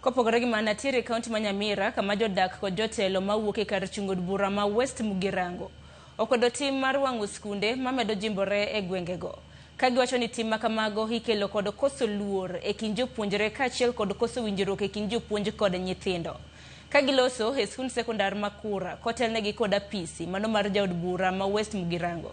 Kopogore gi manatire kaunti ma Nyamira kama jodak kod jotelo mawuok e kar chungo od bura ma West Mugirango okwedo tim mar wang'o skunde mamedo jimbore e gwengego. Ka giwacho ni tim makamago ikelo kod koso luor e kind jopuonjre kaachiel kod koso winjruok e kind jopuonj kod nyithindo. Ka giloso e skund sekondar ma Kura kotelnegi kod apisi mano mar jaod bura ma West Mugirango.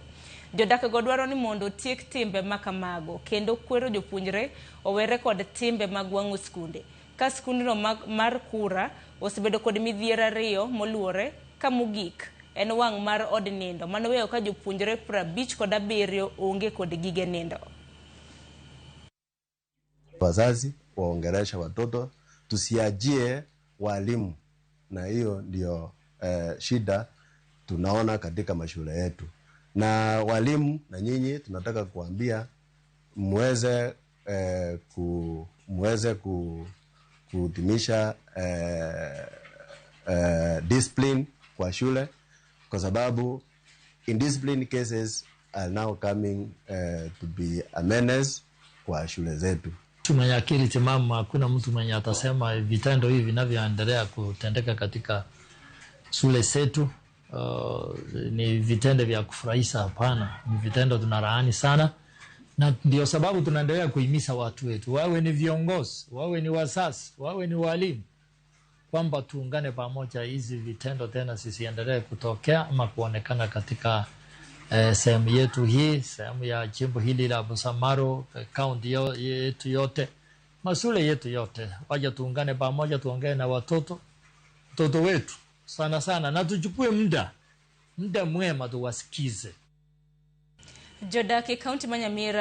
Jodak go dwaro ni mondo tiek timbe makamago kendo kwero jopuonjre owere kod timbe mag wang'o skunde. Ka skundno mar Kura osebedo kod midhiero ariyo moluore ka mogik en wang' mar od nindo manoweyo ka jopuonjre 57 onge kod gige nindo. Wazazi waongelesha watoto, tusiajie walimu, na hiyo ndio shida tunaona katika mashule yetu. Na walimu na nyinyi tunataka kuambia muweze kutimisha discipline kwa shule, kwa sababu indiscipline cases are now coming to be a menace kwa shule zetu. Mwenye akili timamu hakuna mtu mwenye atasema vitendo hivi vinavyoendelea kutendeka katika shule zetu ni vitendo vya kufurahisha. Hapana, ni vitendo tunalaani sana, na ndio sababu tunaendelea kuhimiza watu wetu, wawe ni viongozi, wawe ni wazazi, wawe ni walimu, kwamba tuungane pamoja hizi vitendo tena sisiendelee kutokea ama kuonekana katika sehemu yetu hii, sehemu ya jimbo hili la Busamaro, kaunti yetu yote, mashule yetu yote. Waje tuungane pamoja, tuongee na watoto wetu sana sana, na tuchukue muda mwema tuwasikize. Jodaki kaunti ma Nyamira